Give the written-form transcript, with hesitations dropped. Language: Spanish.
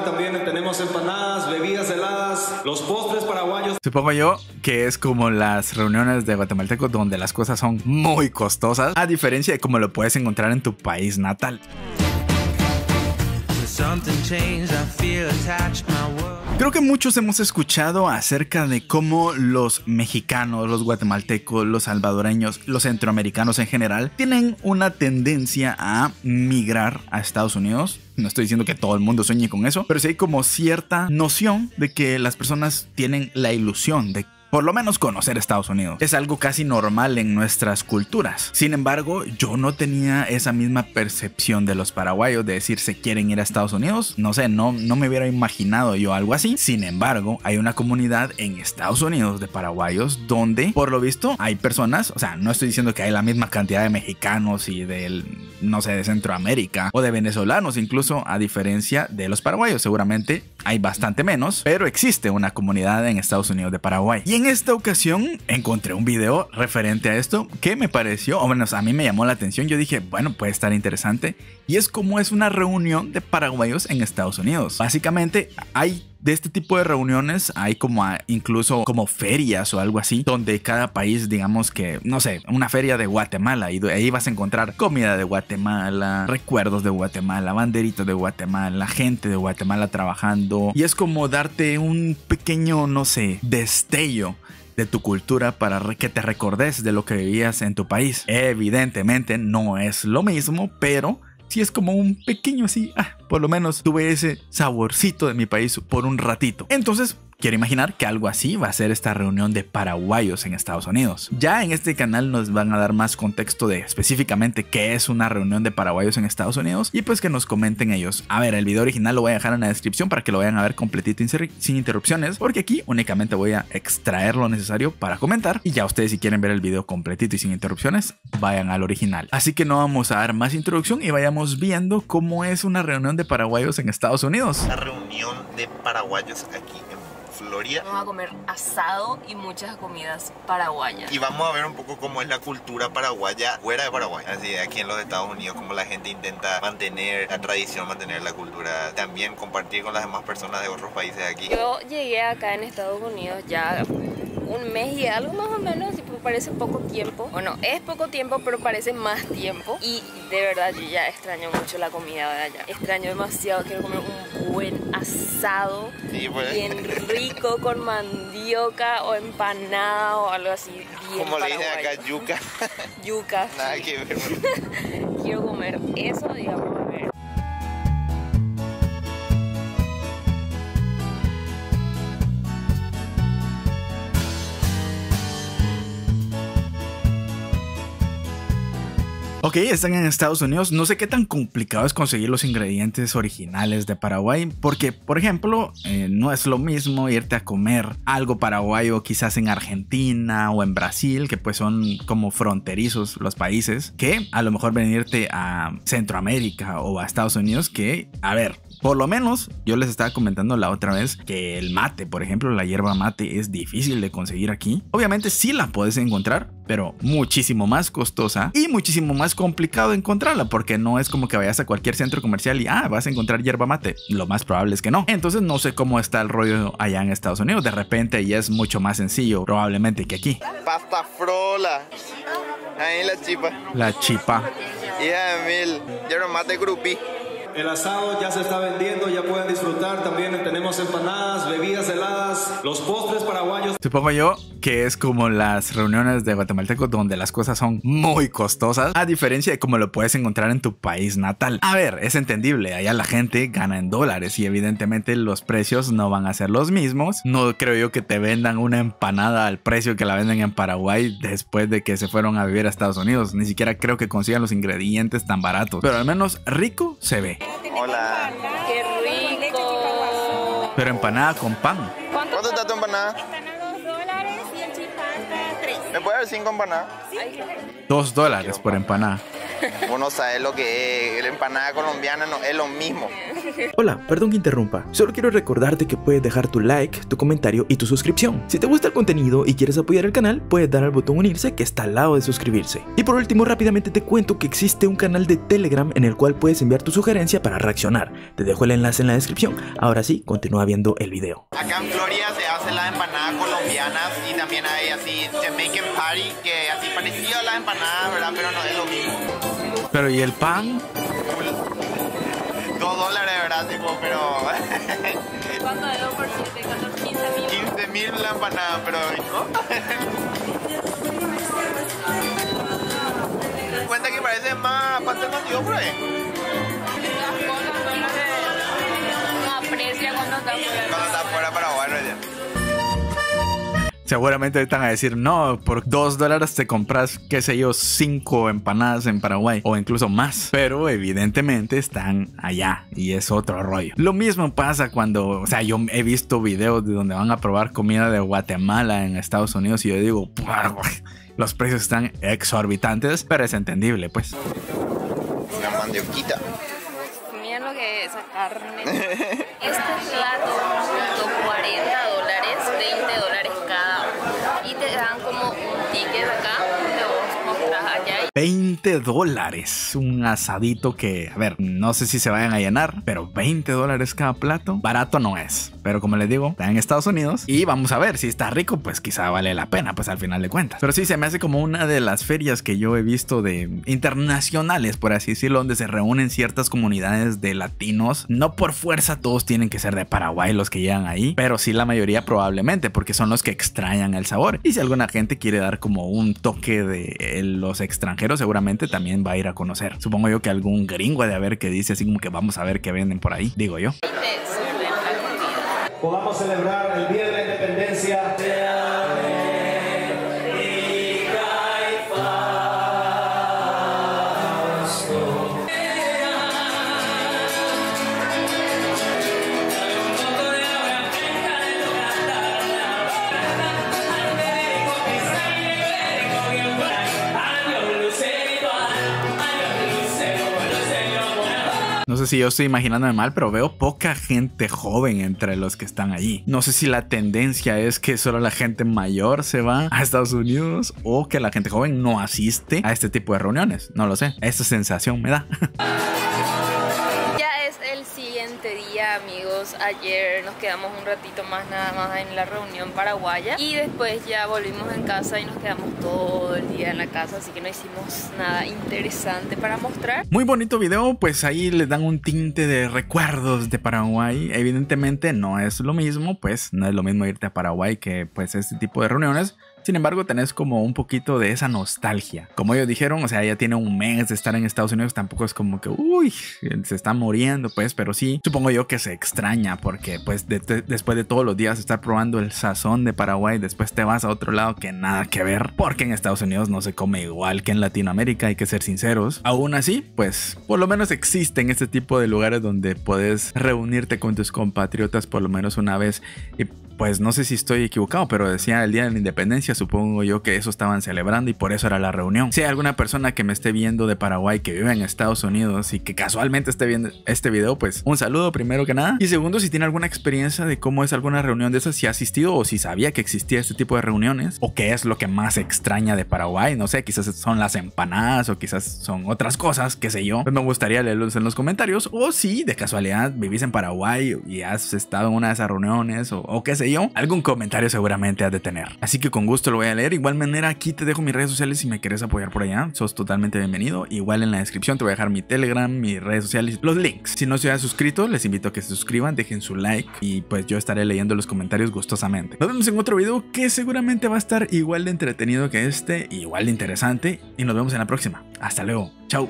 También tenemos empanadas, bebidas heladas, los postres paraguayos. Supongo yo que es como las reuniones de guatemaltecos donde las cosas son muy costosas, a diferencia de como lo puedes encontrar en tu país natal. Creo que muchos hemos escuchado acerca de cómo los mexicanos, los guatemaltecos, los salvadoreños, los centroamericanos en general tienen una tendencia a migrar a Estados Unidos. No estoy diciendo que todo el mundo sueñe con eso, pero sí hay como cierta noción de que las personas tienen la ilusión de por lo menos conocer Estados Unidos. Es algo casi normal en nuestras culturas. Sin embargo, yo no tenía esa misma percepción de los paraguayos de decir se quieren ir a Estados Unidos. No sé, no me hubiera imaginado yo algo así. Sin embargo, hay una comunidad en Estados Unidos de paraguayos donde, por lo visto, hay personas, o sea, no estoy diciendo que hay la misma cantidad de mexicanos y no sé, de Centroamérica o de venezolanos, incluso a diferencia de los paraguayos. Seguramente hay bastante menos, pero existe una comunidad en Estados Unidos de Paraguay. Y en esta ocasión encontré un video referente a esto que me pareció, o menos a mí me llamó la atención. Yo dije, bueno, puede estar interesante. Y es como es una reunión de paraguayos en Estados Unidos. Básicamente hay de este tipo de reuniones, hay como incluso como ferias o algo así, donde cada país, digamos que, no sé, una feria de Guatemala, y ahí vas a encontrar comida de Guatemala, recuerdos de Guatemala, banderitas de Guatemala, gente de Guatemala trabajando, y es como darte un pequeño, no sé, destello de tu cultura para que te recordes de lo que vivías en tu país. Evidentemente no es lo mismo, pero sí es como un pequeño así, por lo menos tuve ese saborcito de mi país por un ratito. Entonces, quiero imaginar que algo así va a ser esta reunión de paraguayos en Estados Unidos. Ya en este canal nos van a dar más contexto de específicamente qué es una reunión de paraguayos en Estados Unidos y pues que nos comenten ellos. A ver, el video original lo voy a dejar en la descripción para que lo vayan a ver completito sin interrupciones, porque aquí únicamente voy a extraer lo necesario para comentar y ya ustedes si quieren ver el video completito y sin interrupciones, vayan al original. Así que no vamos a dar más introducción y vayamos viendo cómo es una reunión de paraguayos en Estados Unidos. La reunión de paraguayos aquí en Florida. Vamos a comer asado y muchas comidas paraguayas. Y vamos a ver un poco cómo es la cultura paraguaya fuera de Paraguay. Así, aquí en los Estados Unidos, cómo la gente intenta mantener la tradición, mantener la cultura, también compartir con las demás personas de otros países aquí. Yo llegué acá en Estados Unidos ya un mes y algo más o menos, y parece poco tiempo. Bueno, es poco tiempo, pero parece más tiempo. Y de verdad yo ya extraño mucho la comida de allá. Extraño demasiado, quiero comer un buen asado, sí, pues, bien rico con mandioca o empanada o algo así bien como le dicen acá, yuca. Yuca. Nada que ver. Quiero comer eso, digamos, a ver. Ok, están en Estados Unidos. No sé qué tan complicado es conseguir los ingredientes originales de Paraguay, porque, por ejemplo, no es lo mismo irte a comer algo paraguayo quizás en Argentina o en Brasil, que pues son como fronterizos los países, que a lo mejor venirte a Centroamérica o a Estados Unidos, que, a ver, por lo menos yo les estaba comentando la otra vez que el mate, por ejemplo, la hierba mate es difícil de conseguir aquí. Obviamente sí la puedes encontrar, pero muchísimo más costosa y muchísimo más complicado encontrarla, porque no es como que vayas a cualquier centro comercial y vas a encontrar hierba mate. Lo más probable es que no. Entonces no sé cómo está el rollo allá en Estados Unidos. De repente ya es mucho más sencillo probablemente que aquí. Pasta frola. Ahí la chipa. La chipa. Hija de mil. Hierba mate grupi. El asado ya se está vendiendo, ya pueden disfrutar. También tenemos empanadas, bebidas heladas, los postres paraguayos. Supongo yo que es como las reuniones de guatemaltecos donde las cosas son muy costosas, a diferencia de como lo puedes encontrar en tu país natal. A ver, es entendible, allá la gente gana en dólares y evidentemente los precios no van a ser los mismos. No creo yo que te vendan una empanada al precio que la venden en Paraguay después de que se fueron a vivir a Estados Unidos. Ni siquiera creo que consigan los ingredientes tan baratos, pero al menos rico se ve. Hola. ¡Qué rico! Pero empanada con pan. ¿Cuánto está tu empanada? Empanada $2 y el chipá está 3. ¿Me puedes dar 5 empanadas? Sí. $2 por empanada. Vos no sabés lo que es. La empanada colombiana no es lo mismo. Hola, perdón que interrumpa. Solo quiero recordarte que puedes dejar tu like, tu comentario y tu suscripción. Si te gusta el contenido y quieres apoyar el canal, puedes dar al botón unirse que está al lado de suscribirse. Y por último, rápidamente te cuento que existe un canal de Telegram en el cual puedes enviar tu sugerencia para reaccionar. Te dejo el enlace en la descripción. Ahora sí, continúa viendo el video. Acá en Florida se hacen las empanadas colombianas y también hay así Jamaican Party, que así parecido a las empanadas, ¿verdad? Pero no es lo mismo. Pero ¿y el pan? $2, ¿verdad? Tipo, pero... ¿Cuánto de 2 por 7? 14, 15.000. 15.000 la empanada, pero ¿no? ¿Te das cuenta que parece más pastel contigo por ahí? Las cosas son las que uno aprecia cuando está fuera. Cuando está fuera de Paraguay, ¿no? Seguramente están a decir, no, por $2 te compras, qué sé yo, 5 empanadas en Paraguay o incluso más. Pero evidentemente están allá y es otro rollo. Lo mismo pasa cuando, o sea, yo he visto videos de donde van a probar comida de Guatemala en Estados Unidos y yo digo, los precios están exorbitantes, pero es entendible, pues. Una mandioquita. Miren lo que es esa carne. Este plato costó $40, $20 cada uno. Y te dan como un ticket acá donde vos mostrás allá. $20, un asadito que, a ver, no sé si se vayan a llenar, pero $20 cada plato, barato no es. Pero como les digo, está en Estados Unidos y vamos a ver si está rico, pues quizá vale la pena, pues al final de cuentas. Pero sí, se me hace como una de las ferias que yo he visto de internacionales, por así decirlo, donde se reúnen ciertas comunidades de latinos. No por fuerza todos tienen que ser de Paraguay los que llegan ahí, pero sí la mayoría probablemente, porque son los que extrañan el sabor. Y si alguna gente quiere dar como un toque de los extranjeros, seguramente también va a ir a conocer. Supongo yo que algún gringo ha de haber que dice así como que vamos a ver qué venden por ahí, digo yo. Podamos celebrar el Día de la Independencia. No sé si yo estoy imaginándome mal, pero veo poca gente joven entre los que están allí. No sé si la tendencia es que solo la gente mayor se va a Estados Unidos o que la gente joven no asiste a este tipo de reuniones. No lo sé. Esa sensación me da. Ya es el siguiente día, amigos. Ayer nos quedamos un ratito más nada más en la reunión paraguaya y después ya volvimos en casa y nos quedamos todo el día en la casa, así que no hicimos nada interesante para mostrar. Muy bonito video, pues ahí les dan un tinte de recuerdos de Paraguay. Evidentemente no es lo mismo, pues no es lo mismo irte a Paraguay que pues este tipo de reuniones. Sin embargo, tenés como un poquito de esa nostalgia. Como ellos dijeron, o sea, ya tiene un mes de estar en Estados Unidos. Tampoco es como que, uy, se está muriendo, pues. Pero sí, supongo yo que se extraña porque, pues, después de todos los días estar probando el sazón de Paraguay, después te vas a otro lado que nada que ver. Porque en Estados Unidos no se come igual que en Latinoamérica, hay que ser sinceros. Aún así, pues, por lo menos existen este tipo de lugares donde puedes reunirte con tus compatriotas por lo menos una vez. Y pues no sé si estoy equivocado, pero decía el Día de la Independencia, supongo yo que eso estaban celebrando y por eso era la reunión. Si hay alguna persona que me esté viendo de Paraguay que vive en Estados Unidos y que casualmente esté viendo este video, pues un saludo primero que nada. Y segundo, si tiene alguna experiencia de cómo es alguna reunión de esas, si ha asistido o si sabía que existía este tipo de reuniones o qué es lo que más extraña de Paraguay. No sé, quizás son las empanadas o quizás son otras cosas, qué sé yo. Pues me gustaría leerlos en los comentarios. O si de casualidad vivís en Paraguay y has estado en una de esas reuniones o qué sé yo, algún comentario seguramente has de tener. Así que con gusto lo voy a leer. Igual manera, aquí te dejo mis redes sociales si me quieres apoyar por allá. Sos totalmente bienvenido. Igual en la descripción te voy a dejar mi Telegram, mis redes sociales, los links. Si no se han suscrito, les invito a que se suscriban, dejen su like y pues yo estaré leyendo los comentarios gustosamente. Nos vemos en otro video que seguramente va a estar igual de entretenido que este, igual de interesante, y nos vemos en la próxima. Hasta luego. Chao.